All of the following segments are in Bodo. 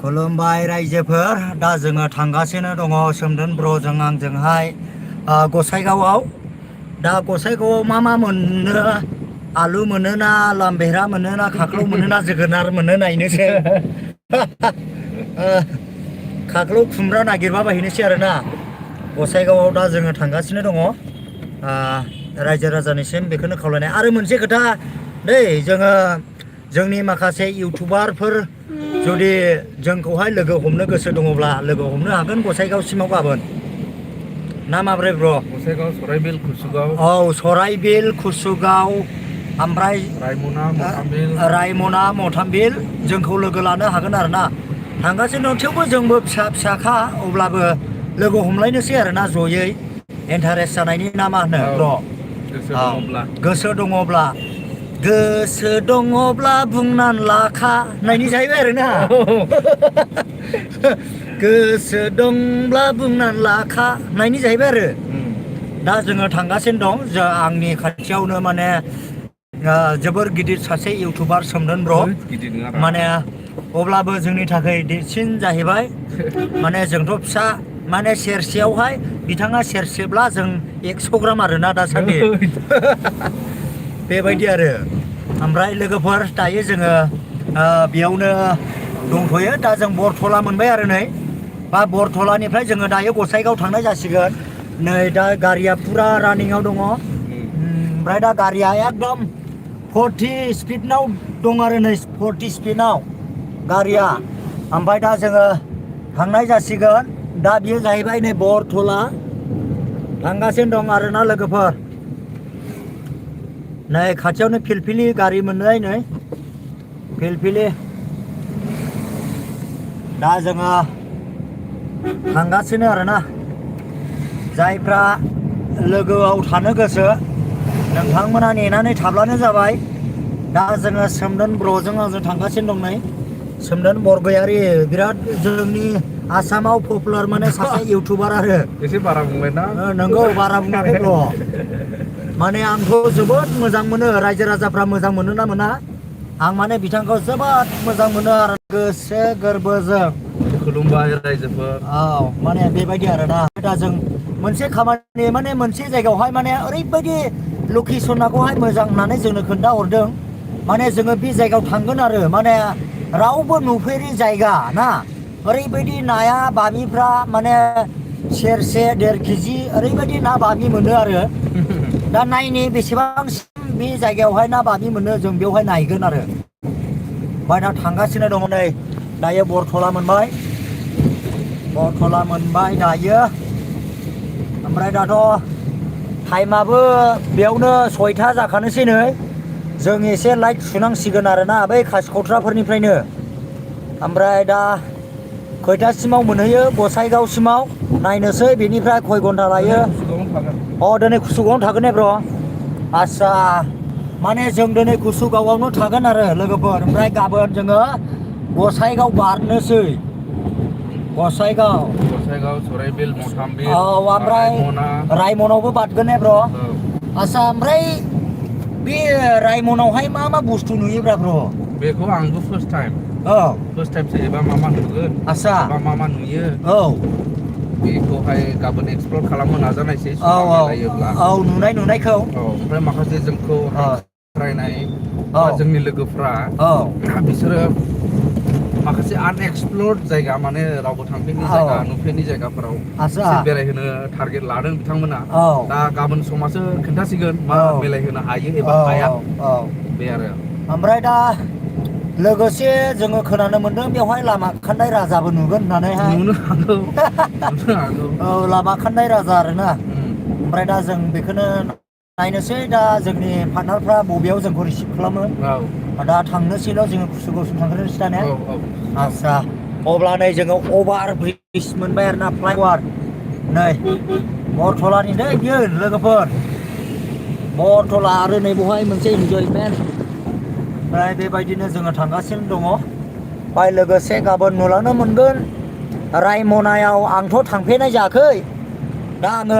खुलुमबाय रायजोफोर दा जोङो थांगासिनो दङ सोमदोन ब्र'जों आंजोंहाय गसाइगावआव दा गसाइगावआव मा मोनो आलु मोनो ना लामबेरा मोनो ना खाख्लौ मोनो ना जोगोनार मोनो नायनोसै खाख्लौ खुमब्रा नागिरबा बायहैनोसै आरोना गसाइगावआव दा जोङो थांगासिनो दङ रायजो राजानिसिम बेखौनो खावलायनाय आरो मोनसे खोथा दै जोङो जोंनि माखासे इउटुबारफोर जुदि जोंखौहाय लोगो हमनो गोसो दङब्ला लोगो हमनो हागोन गसाइगावसिमाव गाबोन ना माब्रै ब्र' गसाइगाव सराइबिल कुसुगाव औ सराइबिल कुसुगाव ओमफ्राय रायमना मथामबिल जोंखौ लोगो लानो हागोन आरोना थांगासिनो दं थेवबो जोंबो फिसाखा अब्लाबो लोगो हमलायनोसै आरोना जयै इन्टारेस्ट जानायनि ना मा होनो ब्र' गोसो दङब्ला बुंनानै लाखा नायनि जाहैबाय आरोना गोसो दंब्ला बुंनानै लाखा नायनि जाहैबाय आरो दा जोङो थांगासिनो दं आंनि खाथियावनो माने जोबोर गिदिर सासे इउटुबार सोमदोन ब्र' माने अब्लाबो जोंनि थाखाय देरसिन जाहैबाय माने जोंथ' फिसा माने सेरसेयावहाय बिथाङा सेरसेब्ला जों 100 ग्राम आरोना दासान्दि बेबायदि आरो ओमफ्राय लोगोफोर दायो जोङो बेयावनो दंथ'यो दा जों बरथला मोनबाय आरो नै बा बरथलानिफ्राय जोङो दायो गसाइगाव थांनाय जासिगोन नै दा गारिया फुरा रानिंआव दङ ओमफ्राय दा गारिया एकदम 40 स्पिडनाव दं आरो नै 40 स्पिडआव गारिया ओमफ्राय दा जोङो थांनाय जासिगोन दा बियो जाहैबाय नै बरथला थांगासिनो दं आरोना लोगोफोर नै खाथियावनो फिलफिलि गारि मोननाय नै फिलफिलि दा जोङो थांगासिनो आरोना जायफ्रा लोगोआव थानो गोसो नोंथांमोना नेनानै थाब्लानो जाबाय दा जोङो सोमदोन ब्र'जों आंजों थांगासिनो दं नै सोमदोन बरगयारि बिराद जोंनि आसामाव पपुलार माने सासे इउटुबार आरो एसे बारा बुंबाय ना नंगौ बारा बुङाखै ब्र' माने आंथ' जोबोद मोजां मोनो रायजो राजाफ्रा मोजां मोनो ना मोना आं माने बिथांखौ जोबोद मोजां मोनो आरो गोसो गोरबोजों खुलुमबाय रायजोफोर औ माने बेबायदि आरोना दा जों मोनसे खामानि माने मोनसे जायगायावहाय माने ओरैबायदि लकेसनखौहाय मोजां होननानै जोंनो खोन्थाहरदों माने जोङो बे जायगायाव थांगोन आरो माने रावबो नुफेरि जायगा ना ओरैबायदि नाया बामिफ्रा माने सेरसे 1.5 केजि ओरैबायदि ना बामि मोनो आरो दा नायनि बेसेबांसिम बे जायगायावहाय ना बामि मोनो जों बेवहाय नायगोन आरो ओमफ्राय दा थांगासिनो दङ नै दायो बरथला मोनबाय दायो ओमफ्राय दाथ' टाइमाबो बेयावनो 6टा जाखानोसै नै जों एसे लाइट सुनांसिगोन आरोना बै खासिक'ट्राफोरनिफ्रायनो ओमफ्राय दा खयथासिमाव मोनहैयो गसाइगावसिमाव नायनोसै बेनिफ्राय खय घन्टा लायो दिनै कुसुगावआवनो थागोन ने ब्र' आस्सा माने जों दिनै कुसुगावआवनो थागोन आरो लोगोफोर ओमफ्राय गाबोन जोङो गसाइगाव बारनोसै गसाइगाव सराइबिल मथामबिल औ ओमफ्राय रायमनावबो बारगोन ने ब्र' आस्सा ओमफ्राय बे रायमनावहाय मा बुस्थु नुयोब्रा ब्र' बेखौ आंबो फार्स्ट टाइम एबा मा नुगोन आस्सा एबा मा नुयो औ बेखौहाय गाबोन एक्सप्लर खालामनो नाजानायसै नुनायखौ ओमफ्राय माखासे जोंखौ रायनाय जोंनि लोगोफ्रा बिसोरो माखासे आनएक्सप्लर्ड जायगा माने रावबो थांफेरनि जायगा नुफेरनि जायगाफोराव बेरायहोनो टारगेट लादों बिथांमोना दा गाबोन समासो खोन्थासिगोन मा बेरायहोनो हायो एबा हाया बे आरो ओमफ्राय दा लोगोसे जोङो खोनानो मोन्दों बेवहाय लामा खान्दाय राजाबो नुगोन होननानैहाय नुनो हागौ औ लामा खान्दाय राजा आरोना ओमफ्राय दा जों बेखौनो नायनोसै दा जोंनि पार्टनारफ्रा बबेयाव जोंखौ रिसिभ खालामो दा थांनोसैल' जोङो कुसुगावसिम थांग्रोनोसै दा ने आस्सा अब्ला नै जोङो अभार ब्रिज मोनबाय आरोना फ्लाइअभार नै बरथलानि नै बियो लोगोफोर बरथला आरो नै बेवहाय मोनसे इन्जयमेन्ट ओमफ्राय बेबायदिनो जोङो थांगासिनो दङ ओमफ्राय लोगोसे गाबोन नुलांनो मोनगोन रायमनायाव आंथ' थांफेरनाय जायाखै दा आङो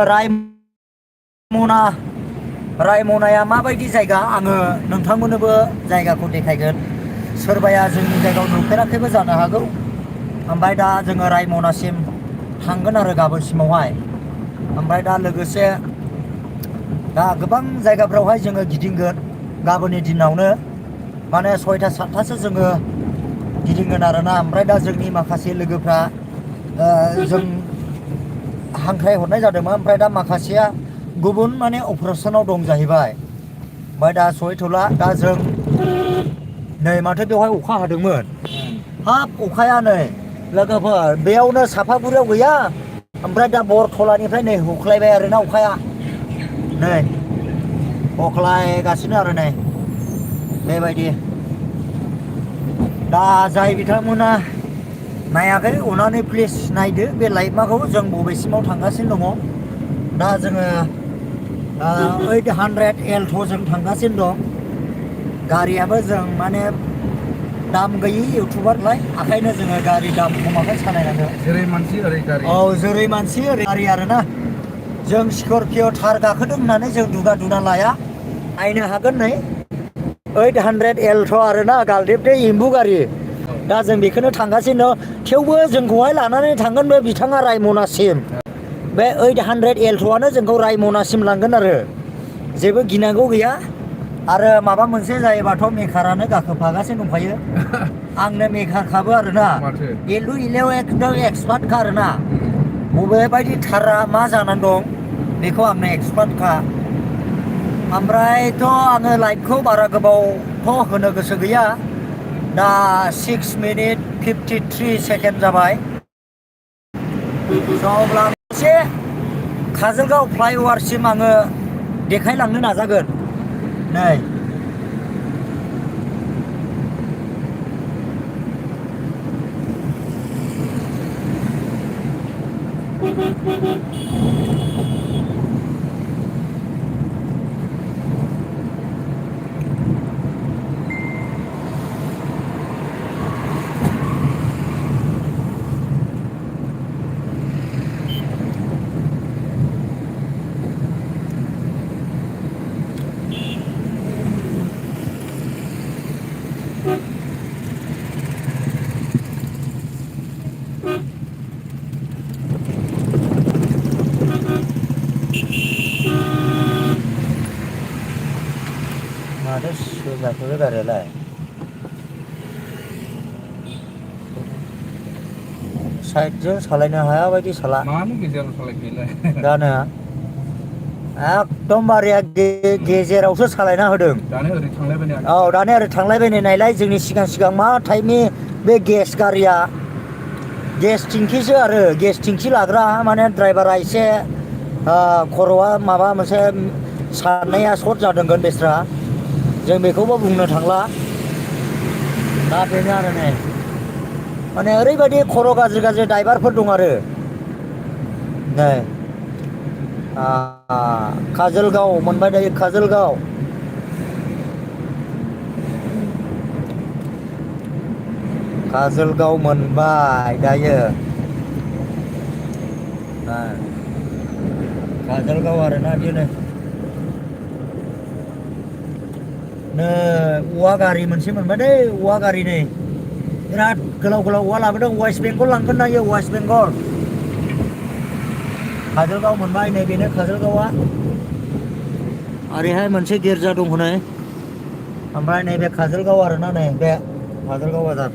रायमनाया माबायदि जायगा आङो नोंथांमोननोबो जायगाखौ देखायगोन सोरबाया जोंनि जायगायाव नुफेराखैबो जानो हागौ ओमफ्राय दा जोङो रायमनासिम थांगोन आरो गाबोनसिमावहाय ओमफ्राय दा लोगोसे दा गोबां जायगाफ्रावहाय जोङो गिदिंगोन गाबोननि दिनावनो माने 6टा 7टासो जोङो गिदिंगोन आरोना ओमफ्राय दा जोंनि माखासे लोगोफ्रा जों हांख्राय हरनाय जादोंमोन ओमफ्राय दा माखासेया गुबुन माने अपारेसनाव दं जाहैबाय ओमफ्राय दा सहैथ'ला दा जों नै माथो बेवहाय अखा हादोंमोन हाब अखाया नै लोगोफोर बेयावनो सापागुरियाव गैया ओमफ्राय दा बरथलानिफ्राय नै होख्लायबाय आरोना अखाया नै हख्लायगासिनो आरो नै बेबायदि दा जाय बिथांमोना नायाखै अननानै प्लिज नायदो बे लाइभमाखौ जों बबेसिमाव थांगासिनो दङ दा जोङो 800 एल्ट'जों थांगासिनो दं गारियाबो जों माने दाम गैयि इउटुबारलाय ओंखायनो जोङो गारि दाम खमाखै सालायनांगौ जेरै मानसि ओरै गारि औ जेरै मानसि ओरै गारि आरोना जों स्करपिय' थार गाखोदों होननानै जों दुगा लाया नायनो हागोन नै 800 एल्ट' आरोना गालदेब एम्बु गारि दा जों बेखौनो थांगासिनो दं थेवबो जोंखौहाय लानानै थांगोन बे बिथाङा रायमनासिम बे 800 एल्ट'आनो जोंखौ रायमनासिम लांगोन आरो जेबो गिनांगौ गैया आरो माबा मोनसे जायोबाथ' मेकारानो गाखोफागासिनो दंखायो आंनो मेकारखाबो आरोना एलु इलायाव एकदम एक्सपार्टखा आरोना बबेबायदि थारा मा जानानै दं बेखौ आंनो एक्सपार्टखा ओमफ्रायथ' आङो लाइभखौ बारा गोबावथ' होनो गोसो गैया दा 6 मिनिट 53 सेकेन्ड जाबाय अब्ला मोनसे काजलगाव फ्लाइअभारसिम आङो देखायलांनो नाजागोन नै माथो सोजाखो गारियालाय साइडजों सालायनो हाया बायदि साला मानो गेजेराव सालायखैलाय जानो एकदमबारे गेजेरावसो सालायना होदों दानो ओरै थांलायबाय औ दानो ओरै थांलायबायनाय नायलाय जोंनि सिगां मा टाइपनि बे गेस गारिया गेस टेंकिसो आरो गेस टेंकि लाग्रा माने ड्राइभारा एसे खर'आ माबा मोनसे साननाया सर्ट जादोंगोन बेस्रा जों बेखौबो बुंनो थांला दा बेनो आरो नै माने ओरैबायदि खर' गाज्रि ड्राइभारफोर दं आरो नै काजलगाव मोनबाय दायो काजलगाव मोनबाय दायो काजलगाव आरोना बेनो नै औवा गारि मोनसे मोनबाय दै औवा गारि नै बिराद गोलाव औवा लाबोदों वेस्ट बेंगल लांगोन ना वेस्ट बेंगल काजलगाव मोनबाय नै बेनो काजलगावआ ओरैहाय मोनसे गिर्जा दं हनै ओमफ्राय नैबे काजलगाव आरोना नै बे काजलगाव बाजार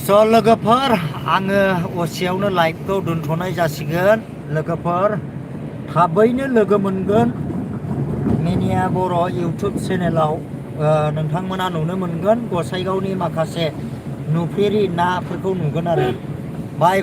स' लोगोफोर आङो असेयावनो लाइभखौ दोनथ'नाय जासिगोन लोगोफोर थाबैनो लोगो मोनगोन मिनिया बर' इउटुब चेनेलाव नोंथांमोना नुनो मोनगोन गसाइगावनि माखासे नुफेरि नाफोरखौ नुगोन आरो बाय